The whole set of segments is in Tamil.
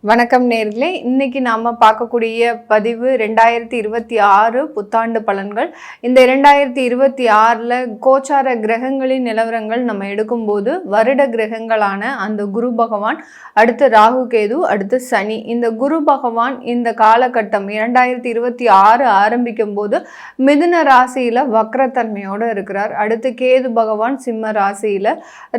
வணக்கம் நேர்களே. இன்னைக்கு நாம பார்க்கக்கூடிய பதிவு 2026 புத்தாண்டு பலன்கள். இந்த 2026ல கோச்சார கிரகங்களின் நிலவரங்கள் நம்ம எடுக்கும்போது வருட கிரகங்களான அந்த குரு பகவான், அடுத்து ராகு கேது, அடுத்து சனி. இந்த குரு பகவான் இந்த காலகட்டம் 2026 ஆரம்பிக்கும் போது மிதுன ராசியில வக்ரத்தன்மையோடு இருக்கிறார். அடுத்து கேது பகவான் சிம்ம ராசியில,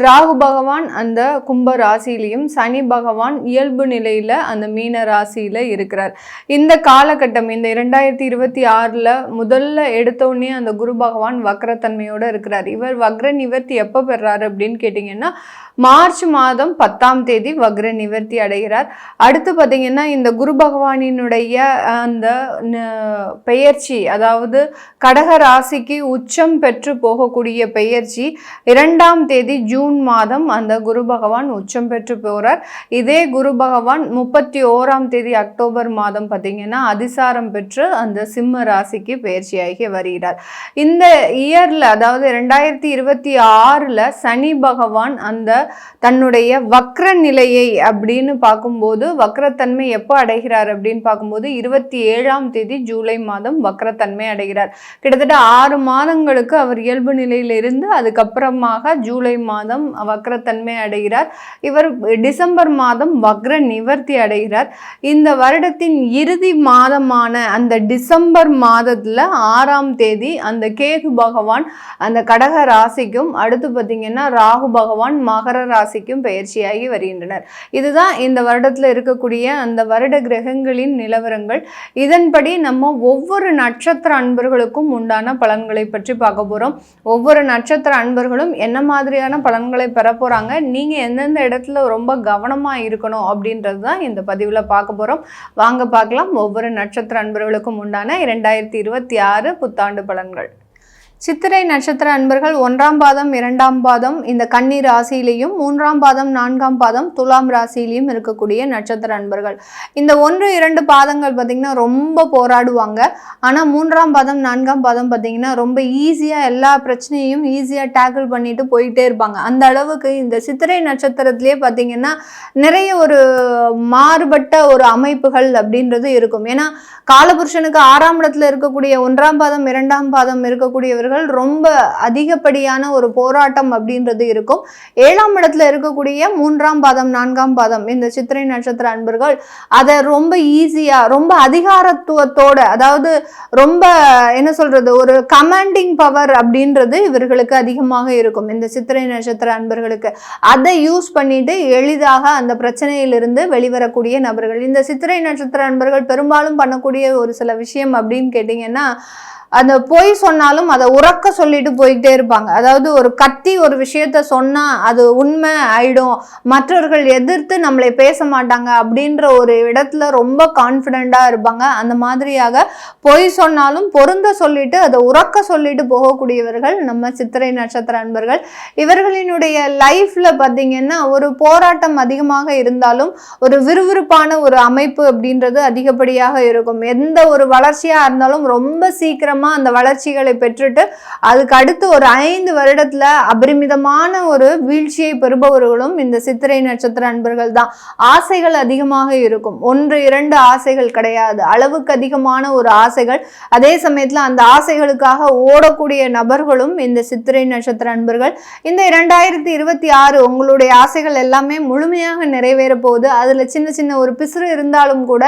ராகு பகவான் அந்த கும்ப ராசியிலையும், சனி பகவான் இயல்பு நிலையில அந்த மீன ராசியில இருக்கிறார். இந்த காலகட்டம் இந்த 2026ல முதல்ல எடுத்தோடனே அந்த குரு பகவான் வக்ரத்தன்மையோட இருக்கிறார். இவர் வக்ர நிவர்த்தி எப்போ பெறாரு அப்படின்னு கேட்டிங்கன்னா மார்ச் மாதம் 10ஆம் தேதி வக்ர நிவர்த்தி அடைகிறார். அடுத்து பார்த்தீங்கன்னா இந்த குரு பகவானினுடைய அந்த பெயர்ச்சி, அதாவது கடக ராசிக்கு உச்சம் பெற்று போகக்கூடிய பெயர்ச்சி 2ஆம் தேதி ஜூன் மாதம் அந்த குரு பகவான் உச்சம் பெற்று போகிறார். இதே குரு பகவான் 31ஆம் தேதி அக்டோபர் மாதம் பார்த்தீங்கன்னா அதிசாரம் பெற்று அந்த சிம்ம ராசிக்கு பெயர்ச்சியாகி வருகிறார். இந்த இயர்ல, அதாவது 2026ல சனி பகவான் அந்த தன்னுடைய வக்ர நிலையை அப்படின்னு பார்க்கும்போது வக்ரத்தன்மை எப்போ அடைகிறார் அப்படின்னு பார்க்கும்போது 27ஆம் தேதி ஜூலை மாதம் வக்ரத்தன்மை அடைகிறார். கிட்டத்தட்ட 6 மாதங்களுக்கு அவர் இயல்பு நிலையிலிருந்து அதுக்கப்புறமாக ஜூலை மாதம் வக்ரத்தன்மை அடைகிறார். இவர் டிசம்பர் மாதம் வக்ர நிவர்த்தி அடைகிறார். இந்த வருடத்தின் இறுதி மாதமான அந்த டிசம்பர் மாதத்துல 6ஆம் தேதி அந்த கேது பகவான் அந்த கடக ராசிக்கும், அடுத்து பார்த்தீங்கன்னா ராகு பகவான் மகர ராசிக்கும் பயிற்சியாகி வருகின்றனர். இதுதான் இந்த வருடத்துல இருக்கக்கூடிய அந்த வருட கிரகங்களின் நிலவரங்கள். இதன்படி நம்ம ஒவ்வொரு நட்சத்திர அன்பர்களுக்கும் உண்டான பலன்களை பற்றி பார்க்க போறோம். ஒவ்வொரு நட்சத்திர அன்பர்களும் என்ன மாதிரியான பலன்களை பெற போறாங்க, நீங்க எந்தெந்த இடத்துல ரொம்ப கவனமா இருக்கணும் அப்படின்றது தான் இந்த பதிவில் பார்க்க போகிறோம். வாங்க பார்க்கலாம் ஒவ்வொரு நட்சத்திர அன்பர்களுக்கும் உண்டான 2026 புத்தாண்டு பலன்கள். சித்திரை நட்சத்திர அன்பர்கள் 1ஆம் பாதம் 2ஆம் பாதம் இந்த கன்னி ராசியிலையும், 3ஆம் பாதம் 4ஆம் பாதம் துலாம் ராசியிலையும் இருக்கக்கூடிய நட்சத்திர அன்பர்கள். இந்த 1-2 பாதங்கள் பார்த்திங்கன்னா ரொம்ப போராடுவாங்க. ஆனால் 3ஆம் பாதம் 4ஆம் பாதம் பார்த்திங்கன்னா ரொம்ப ஈஸியாக எல்லா பிரச்சனையும் ஈஸியாக டேக்கிள் பண்ணிட்டு போயிட்டே இருப்பாங்க. அந்த அளவுக்கு இந்த சித்திரை நட்சத்திரத்திலே பார்த்திங்கன்னா நிறைய ஒரு மாறுபட்ட ஒரு அமைப்புகள் அப்படின்றது இருக்கும். ஏன்னா காலபுருஷனுக்கு 6ஆம் இடத்துல இருக்கக்கூடிய 1ஆம் பாதம் 2ஆம் பாதம் இருக்கக்கூடியவர்கள் ரொம்ப அதிகப்படியான ஒரு போராட்டம் அப்படின்றது இருக்கும். 7ஆம் இடத்துல இருக்கக்கூடிய 3ஆம் பாதம் 4ஆம் பாதம் இந்த சித்திரை நட்சத்திர அன்பர்கள் அதை ரொம்ப ஈஸியா, ரொம்ப அதிகாரத்துவத்தோட, அதாவது ரொம்ப என்ன சொல்றது, ஒரு கமாண்டிங் பவர் அப்படின்றது இவர்களுக்கு அதிகமாக இருக்கும் இந்த சித்திரை நட்சத்திர அன்பர்களுக்கு. அதை யூஸ் பண்ணிட்டு எளிதாக அந்த பிரச்சனையிலிருந்து வெளிவரக்கூடிய நபர்கள். இந்த சித்திரை நட்சத்திர அன்பர்கள் பெரும்பாலும் பண்ணக்கூடிய ஒரு சில விஷயம் அப்படின்னு கேட்டீங்கன்னா, அந்த பொய் சொன்னாலும் அதை உறக்க சொல்லிட்டு போயிட்டே இருப்பாங்க. அதாவது ஒரு கத்தி ஒரு விஷயத்த சொன்னா அது உண்மை ஆயிடும், மற்றவர்கள் எதிர்த்து நம்மளை பேச மாட்டாங்க அப்படின்ற ஒரு இடத்துல ரொம்ப கான்ஃபிடென்ட்டா இருப்பாங்க. அந்த மாதிரியாக பொய் சொன்னாலும் பொருந்த சொல்லிட்டு அதை உறக்க சொல்லிட்டு போகக்கூடியவர்கள் நம்ம சித்திரை நட்சத்திர அன்பர்கள். இவர்களினுடைய லைஃப்ல பார்த்தீங்கன்னா ஒரு போராட்டம் அதிகமாக இருந்தாலும் ஒரு விறுவிறுப்பான ஒரு அமைப்பு அப்படின்றது அதிகப்படியாக இருக்கும். எந்த ஒரு வளர்ச்சியா இருந்தாலும் ரொம்ப சீக்கிரம் அந்த வளர்ச்சிகளை பெற்றுட்டு அதுக்கு அடுத்து ஒரு 5 வருடத்துல அபரிமிதமான ஒரு வீழ்ச்சியை பெறுபவர்களும் இந்த சித்திரை நட்சத்திர அன்பர்கள் தான். ஆசைகள் அதிகமாக இருக்கும். 1-2 ஆசைகள் கிடையாது, அளவுக்கு அதிகமான ஒரு ஆசைகள். அதே சமயத்துல அந்த ஆசைகளுக்காக ஓடக்கூடிய நபர்களும் இந்த சித்திரை நட்சத்திர அன்பர்கள். இந்த 2026 உங்களுடைய ஆசைகள் எல்லாமே முழுமையாக நிறைவேற போகுது. அதுல சின்ன சின்ன ஒரு பிசுறு இருந்தாலும் கூட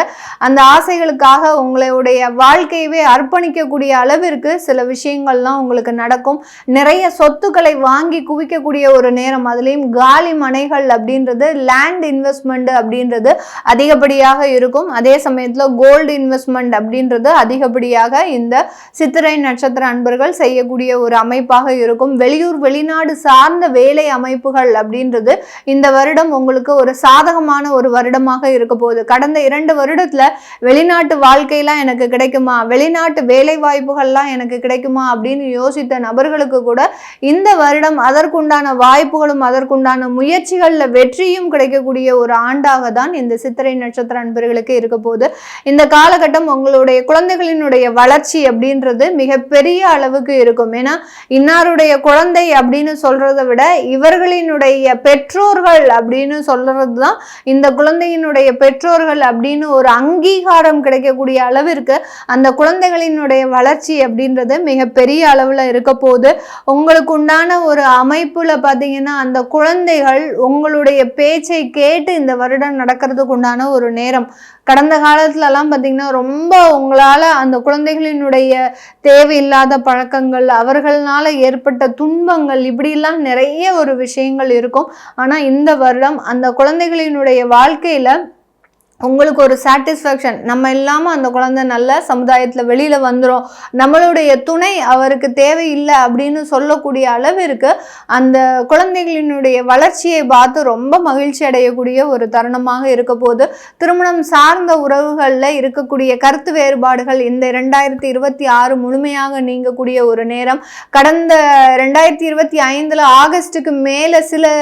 அந்த ஆசைகளுக்காக உங்களுடைய வாழ்க்கையவே அர்ப்பணிக்கக்கூடிய அளவிற்கு சில விஷயங்கள்லாம் உங்களுக்கு நடக்கும். நிறைய சொத்துக்களை வாங்கி குவிக்கக்கூடிய ஒரு நேரம். அதுலேயும் காலி மனைகள் அப்படின்றது, லேண்ட் இன்வெஸ்ட்மெண்ட் அப்படின்றது அதிகப்படியாக இருக்கும். அதே சமயத்தில் கோல்டு இன்வெஸ்ட்மெண்ட் அப்படின்றது அதிகப்படியாக இந்த சித்திரை நட்சத்திர அன்பர்கள் செய்யக்கூடிய ஒரு அமைப்பாக இருக்கும். வெளியூர் வெளிநாடு சார்ந்த வேலை அமைப்புகள் அப்படின்றது இந்த வருடம் உங்களுக்கு ஒரு சாதகமான ஒரு வருடமாக இருக்க போகுது. கடந்த 2 வருடத்துல வெளிநாட்டு வாழ்க்கையெல்லாம் எனக்கு கிடைக்குமா, வெளிநாட்டு வேலை வாய்ப்பு வாய்ப்புகள்லாம் எனக்கு கிடைக்குமா அப்படின்னு யோசித்த நபர்களுக்கு கூட இந்த வருடம் அதற்குண்டான வாய்ப்புகளும் அதற்குண்டான முயற்சிகளில் வெற்றியும் கிடைக்கக்கூடிய ஒரு ஆண்டாக தான் இந்த சித்திரை நட்சத்திர அன்பர்களுக்கு இருக்க போகுது. இந்த காலகட்டம் உங்களுடைய குழந்தைகளினுடைய வளர்ச்சி அப்படின்றது மிகப்பெரிய அளவுக்கு இருக்கும். ஏன்னா இன்னாருடைய குழந்தை அப்படின்னு சொல்றதை விட இவர்களினுடைய பெற்றோர்கள் அப்படின்னு சொல்றது தான் இந்த குழந்தையினுடைய பெற்றோர்கள் அப்படின்னு ஒரு அங்கீகாரம் கிடைக்கக்கூடிய அளவிற்கு அந்த குழந்தைகளினுடைய வளர்ச்சி அப்படின்றது மிகப்பெரிய அளவில் இருக்க போது. உங்களுக்கு உண்டான ஒரு அமைப்புல பார்த்தீங்கன்னா அந்த குழந்தைகள் உங்களுடைய பேச்சை கேட்டு இந்த வருடம் நடக்கிறதுக்கு உண்டான ஒரு நேரம். கடந்த காலத்துலலாம் பார்த்தீங்கன்னா ரொம்ப உங்களால் அந்த குழந்தைகளினுடைய தேவையில்லாத பழக்கங்கள், அவர்களால ஏற்பட்ட துன்பங்கள், இப்படிலாம் நிறைய ஒரு விஷயங்கள் இருக்கும். ஆனால் இந்த வருடம் அந்த குழந்தைகளினுடைய வாழ்க்கையில் உங்களுக்கு ஒரு சாட்டிஸ்ஃபேக்ஷன், நம்ம இல்லாமல் அந்த குழந்தை நல்ல சமுதாயத்தில் வெளியில் வந்துடும், நம்மளுடைய துணை அவருக்கு தேவையில்லை அப்படின்னு சொல்லக்கூடிய அளவிற்கு அந்த குழந்தைகளினுடைய வளர்ச்சியை பார்த்து ரொம்ப மகிழ்ச்சி அடையக்கூடிய ஒரு தருணமாக இருக்க போது. திருமணம் சார்ந்த உறவுகளில் இருக்கக்கூடிய கருத்து வேறுபாடுகள் இந்த 2026 முழுமையாக நீங்கக்கூடிய ஒரு நேரம். கடந்த 2025 ஆகஸ்டுக்கு மேலே சில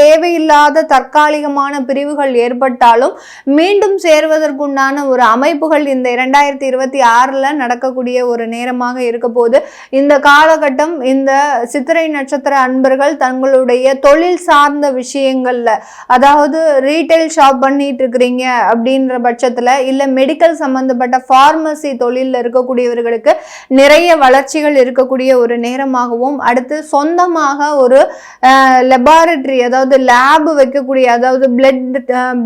தேவையில்லாத தற்காலிகமான பிரிவுகள் ஏற்பட்டாலும் மீண்டும் சேர்வதற்குண்டான ஒரு அமைப்புகள் இந்த 2026 நடக்கக்கூடிய ஒரு நேரமாக இருக்க போது. இந்த காலகட்டம் இந்த சித்திரை நட்சத்திர அன்பர்கள் தங்களுடைய தொழில் சார்ந்த விஷயங்கள்ல, அதாவது ரீட்டைல் ஷாப் பண்ணிட்டு இருக்கிறீங்க அப்படின்ற பட்சத்துல, இல்ல மெடிக்கல் சம்பந்தப்பட்ட பார்மசி தொழிலில் இருக்கக்கூடியவர்களுக்கு நிறைய வளர்ச்சிகள் இருக்கக்கூடிய ஒரு நேரமாகவும், அடுத்து சொந்தமாக ஒரு லெபார்டரி, அதாவது லேப் வைக்கக்கூடிய, அதாவது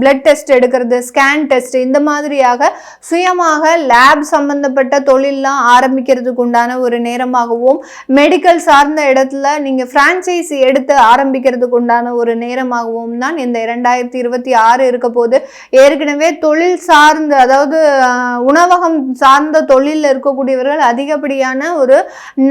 பிளட் டெஸ்ட் எடுக்கிறது, ஸ்கேன் டெஸ்ட், இந்த மாதிரியாக சுயமாக லேப் சம்பந்தப்பட்ட தொழில்லாம் ஆரம்பிக்கிறதுக்கு உண்டான ஒரு நேரமாகவும், மெடிக்கல் சார்ந்த இடத்துல நீங்க பிரான்சைசி எடுத்து ஆரம்பிக்கிறதுக்கு உண்டான ஒரு நேரமாகவும் தான் இந்த 2026 இருக்க போது. ஏற்கனவே தொழில் சார்ந்த, அதாவது உணவகம் சார்ந்த தொழிலில் இருக்கக்கூடியவர்கள் அதிகப்படியான ஒரு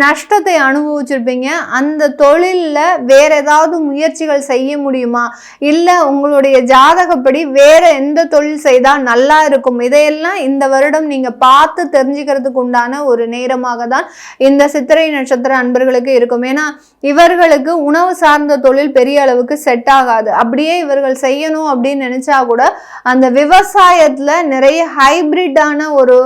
நஷ்டத்தை அனுபவிச்சிருப்பீங்க. அந்த தொழிலில் வேற ஏதாவது முயற்சிகள் செய்ய முடியுமா, இல்லை உங்களுடைய ஜாதகப்படி வேற எந்த தொழில் செய்தால் நல்லா இருக்கும், இதையெல்லாம் இந்த வருடம் நீங்க பார்த்து தெரிஞ்சுக்கிறதுக்கு உண்டான ஒரு நேரமாக தான் இந்த சித்திரை நட்சத்திர அன்பர்களுக்கு இருக்கும். ஏன்னா இவர்களுக்கு உணவு சார்ந்த தொழில் பெரிய அளவுக்கு செட் ஆகாது. அப்படியே இவர்கள் செய்யணும் அப்படின்னு நினைச்சா கூட அந்த விவசாயத்துல நிறைய ஹைபிரிட்டான ஒரு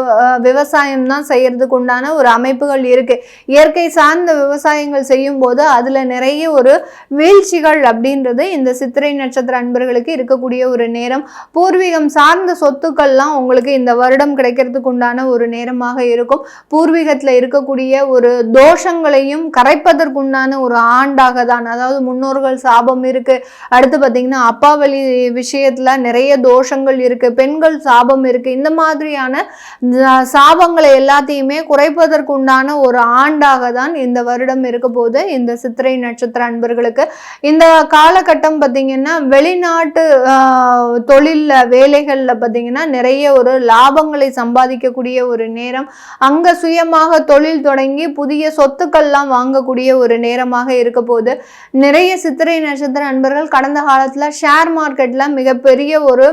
விவசாயம் தான் செய்யறதுக்கு உண்டான ஒரு அமைப்புகள் இருக்கு. இயற்கை சார்ந்த விவசாயங்கள் செய்யும் போது அதுல நிறைய ஒரு வீழ்ச்சிகள் அப்படின்றது இந்த சித்திரை நட்சத்திர அன்பர்களுக்கு இருக்கக்கூடிய ஒரு நேரம். பூர்வீகம் சார்ந்த சொத்துக்கள்லாம் உங்களுக்கு இந்த வருடம் கிடைக்கிறதுக்கு உண்டான ஒரு நேரமாக இருக்கும். பூர்வீகத்தில் இருக்கக்கூடிய ஒரு தோஷங்களையும் கரைப்பதற்குண்டான ஒரு ஆண்டாக தான், அதாவது முன்னோர்கள் சாபம் இருக்கு, அடுத்து பார்த்தீங்கன்னா அப்பா வழி விஷயத்துல நிறைய தோஷங்கள் இருக்கு, பெண்கள் சாபம் இருக்கு, இந்த மாதிரியான சாபங்களை எல்லாத்தையுமே குறைப்பதற்குண்டான ஒரு ஆண்டாக தான் இந்த வருடம் இருக்க போது இந்த சித்திரை நட்சத்திர அன்பர்களுக்கு. இந்த காலகட்டம் பார்த்தீங்கன்னா வெளிநாட்டு தொழில்ல வேலைகள்ல பார்த்தீங்கன்னா நிறைய ஒரு லாபங்களை சம்பாதிக்கக்கூடிய ஒரு நேரம். அங்க சுயமாக தொழில் தொடங்கி புதிய சொத்துக்கள்லாம் வாங்கக்கூடிய ஒரு நேரமாக இருக்க போது. நிறைய சித்திரை நட்சத்திர அன்பர்கள் கடந்த காலத்துல ஷேர் மார்க்கெட்ல மிகப்பெரிய ஒரு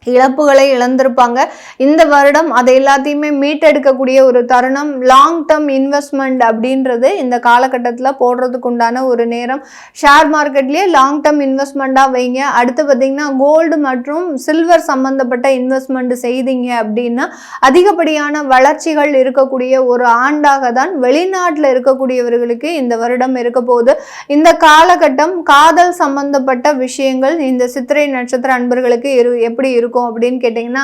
இழப்புகளை இழந்திருப்பாங்க. இந்த வருடம் அதை எல்லாத்தையுமே மீட்டெடுக்கக்கூடிய ஒரு தருணம். லாங் டேர்ம் இன்வெஸ்ட்மெண்ட் அப்படின்றது இந்த காலகட்டத்தில் போடுறதுக்கு உண்டான ஒரு நேரம். ஷேர் மார்க்கெட்லேயே லாங் டேர்ம் இன்வெஸ்ட்மெண்ட்டாக வைங்க. அடுத்து பார்த்தீங்கன்னா கோல்டு மற்றும் சில்வர் சம்பந்தப்பட்ட இன்வெஸ்ட்மெண்ட் செய்தீங்க அப்படின்னா அதிகப்படியான வளர்ச்சிகள் இருக்கக்கூடிய ஒரு ஆண்டாக தான் வெளிநாட்டில் இருக்கக்கூடியவர்களுக்கு இந்த வருடம் இருக்க போகுது. இந்த காலகட்டம் காதல் சம்பந்தப்பட்ட விஷயங்கள் இந்த சித்திரை நட்சத்திர அன்பர்களுக்கு எப்படி இருக்கும் அப்படின்னு கேட்டீங்கன்னா,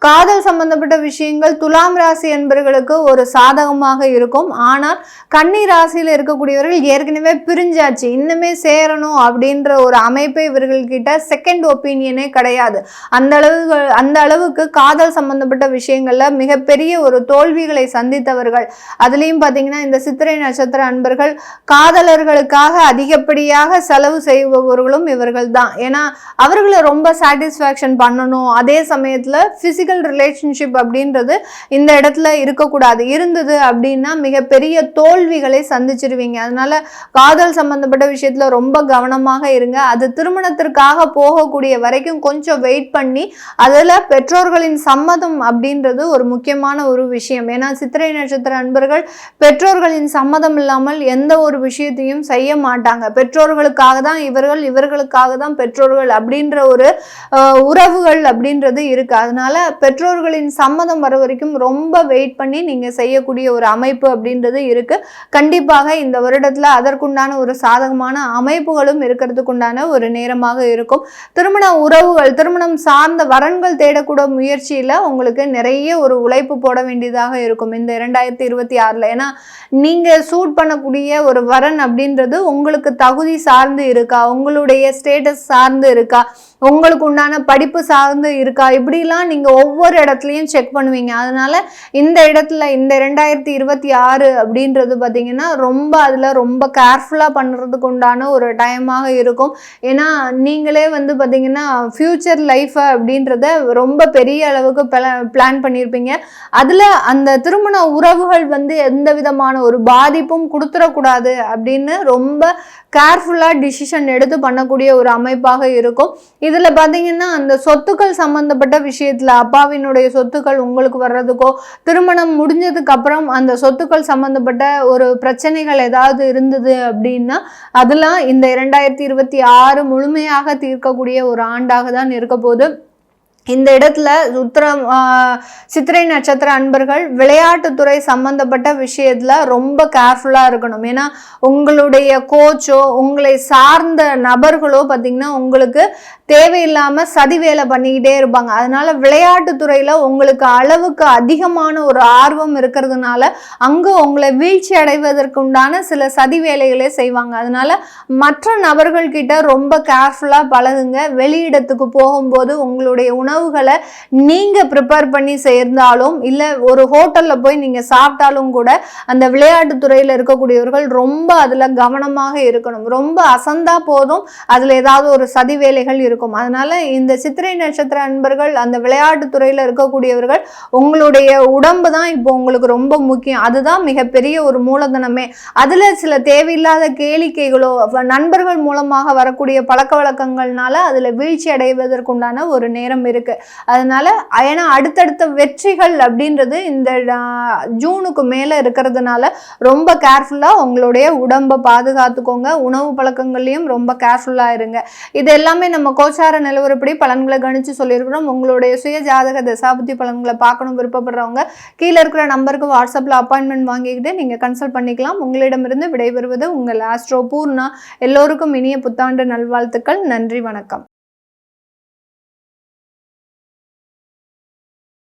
காதல் சம்பந்தப்பட்ட விஷயங்கள் துலாம் ராசி என்பவர்களுக்கு ஒரு சாதகமாக இருக்கும். ஆனால் கன்னி ராசியில் இருக்கக்கூடியவர்கள் ஏற்கனவே பிரிஞ்சாச்சு, இன்னுமே சேரணும் அப்படின்ற ஒரு அமைப்பை இவர்கள்கிட்ட செகண்ட் ஒப்பீனியனே கிடையாது. அந்த அளவுக்கு காதல் சம்பந்தப்பட்ட விஷயங்கள்ல மிகப்பெரிய ஒரு தோல்விகளை சந்தித்தவர்கள். அதுலேயும் பார்த்தீங்கன்னா இந்த சித்திரை நட்சத்திர அன்பர்கள் காதலர்களுக்காக அதிகப்படியாக செலவு செய்பவர்களும் இவர்கள் தான். ஏன்னா அவர்களை ரொம்ப சாட்டிஸ்ஃபேக்ஷன் பண்ணணும் இருக்கணும். அதே சமயத்தில் ஃபிசிக்கல் ரிலேஷன்ஷிப் அப்படின்றது இந்த இடத்துல இருக்கக்கூடாது. இருந்தது அப்படின்னா மிகப்பெரிய தோல்விகளை சந்திச்சிருவீங்க. அதனால காதல் சம்பந்தப்பட்ட விஷயத்துல ரொம்ப கவனமாக இருங்க. அது திருமணத்திற்காக போகக்கூடிய வரைக்கும் கொஞ்சம் வெயிட் பண்ணி அதில் பெற்றோர்களின் சம்மதம் அப்படின்றது ஒரு முக்கியமான ஒரு விஷயம். ஏன்னா சித்திரை நட்சத்திர அன்பர்கள் பெற்றோர்களின் சம்மதம் இல்லாமல் எந்த ஒரு விஷயத்தையும் செய்ய மாட்டாங்க. பெற்றோர்களுக்காக தான் இவர்கள், இவர்களுக்காக தான் பெற்றோர்கள் அப்படின்ற ஒரு உறவுகள் அப்படின்றது இருக்கு. அதனால பெற்றோர்களின் சம்மதம் வர வரைக்கும் ரொம்ப வெயிட் பண்ணி நீங்க செய்யக்கூடிய ஒரு அமைப்பு அப்படின்றது இருக்கு. கண்டிப்பாக இந்த வருடத்துல அதற்குண்டான ஒரு சாதகமான அமைப்புகளும் இருக்கிறதுக்குண்டான ஒரு நேரமாக இருக்கும். திருமண உறவுகள், திருமணம் சார்ந்த வரன்கள் தேடக்கூடிய முயற்சியில உங்களுக்கு நிறைய ஒரு உழைப்பு போட வேண்டியதாக இருக்கும் இந்த 2026ல. ஏன்னா நீங்க சூட் பண்ணக்கூடிய ஒரு வரன் அப்படின்றது உங்களுக்கு தகுதி சார்ந்து இருக்கா, உங்களுடைய ஸ்டேட்டஸ் சார்ந்து இருக்கா, உங்களுக்கு உண்டான படிப்பு சார்ந்து இருக்கா, இப்படிலாம் நீங்க ஒவ்வொரு இடத்துலையும் செக் பண்ணுவீங்க. அதனால இந்த இடத்துல இந்த 2026 அப்படின்றது பார்த்தீங்கன்னா ரொம்ப அதில் ரொம்ப கேர்ஃபுல்லாக பண்ணுறதுக்கு உண்டான ஒரு டைமாக இருக்கும். ஏன்னா நீங்களே வந்து பார்த்தீங்கன்னா ஃப்யூச்சர் லைஃப் அப்படின்றத ரொம்ப பெரிய அளவுக்கு பிளான் பண்ணியிருப்பீங்க. அதில் அந்த திருமண உறவுகள் வந்து எந்த விதமான ஒரு பாதிப்பும் கொடுத்துடக்கூடாது அப்படின்னு ரொம்ப கேர்ஃபுல்லாக டிசிஷன் எடுத்து பண்ணக்கூடிய ஒரு அமைப்பாக இருக்கும். இதில் பார்த்தீங்கன்னா அந்த சொத்துக்கள் சம்பந்தப்பட்ட விஷயத்தில் அப்பாவினுடைய சொத்துக்கள் உங்களுக்கு வர்றதுக்கோ, திருமணம் முடிஞ்சதுக்கு அப்புறம் அந்த சொத்துக்கள் சம்பந்தப்பட்ட ஒரு பிரச்சனைகள் ஏதாவது இருந்தது அப்படின்னா அதெல்லாம் இந்த 2026 முழுமையாக தீர்க்கக்கூடிய ஒரு ஆண்டாக தான் இருக்க போது. இந்த இடத்துல சித்திரை நட்சத்திர அன்பர்கள் விளையாட்டுத்துறை சம்பந்தப்பட்ட விஷயத்துல ரொம்ப கேர்ஃபுல்லா இருக்கணும். ஏன்னா உங்களுடைய கோச்சோ உங்களை சார்ந்த நபர்களோ பார்த்தீங்கன்னா உங்களுக்கு தேவையில்லாம சதி வேலை பண்ணிக்கிட்டே இருப்பாங்க. அதனால விளையாட்டுத்துறையில உங்களுக்கு அளவுக்கு அதிகமான ஒரு ஆர்வம் இருக்கிறதுனால அங்க உங்களை வீழ்ச்சி அடைவதற்கு உண்டான சில சதி வேலைகளே செய்வாங்க. அதனால மற்ற நபர்கள் கிட்ட ரொம்ப கேர்ஃபுல்லா பழகுங்க. வெளியிடத்துக்கு போகும்போது உங்களுடைய உணவுகளை நீங்க ப்ரிப்பேர் பண்ணி சேர்ந்தாலும் இல்ல ஒரு ஹோட்டல்ல போய் நீங்க சாப்பிட்டாலும் கூட அந்த விளையாட்டு துறையில இருக்கக்கூடியவர்கள் ரொம்ப அதுல கவனமாக இருக்கணும். ரொம்ப அசந்தா போதும் அதுல ஏதாவது ஒரு சதி வேலைகள் இருக்கும். அதனால இந்த சித்திரை நட்சத்திர அன்பர்கள் அந்த விளையாட்டு துறையில இருக்கக்கூடியவர்கள் உங்களுடைய உடம்பு தான் இப்போ உங்களுக்கு ரொம்ப முக்கியம். அதுதான் மிகப்பெரிய ஒரு மூலதனமே. அதுல சில தேவையில்லாத கேளிக்கைகளோ நண்பர்கள் மூலமாக வரக்கூடிய பழக்க வழக்கங்கள்னால அதுல வீழ்ச்சி அடைவதற்குண்டான ஒரு நேரம் இருக்கு. அதனால ஏன்னா அடுத்தடுத்த வெற்றிகள் அப்படின்றது இந்த ஜூனுக்கு மேல இருக்கிறதுனால ரொம்ப கேர்ஃபுல்லா உங்களுடைய உடம்பை பாதுகாத்துக்கோங்க. உணவு பழக்கங்கள்லையும் ரொம்ப கேர்ஃபுல்லா இருங்க. இது எல்லாமே நம்ம கோச்சார நிலவரப்படி பலன்களை கணிச்சு சொல்லியிருக்கிறோம். உங்களுடைய சுய ஜாதக தசாபுத்தி பலன்களை பார்க்கணும் விருப்பப்படுறவங்க கீழே இருக்கிற நம்பருக்கு வாட்ஸ்அப்ல அப்பாயின்மெண்ட் வாங்கிக்கிட்டு நீங்க கன்சல்ட் பண்ணிக்கலாம். உங்களிடமிருந்து விடைபெறுவது உங்கள் ஆஸ்ட்ரோ பூர்ணா. எல்லோருக்கும் இனிய புத்தாண்டு நல்வாழ்த்துக்கள். நன்றி, வணக்கம்.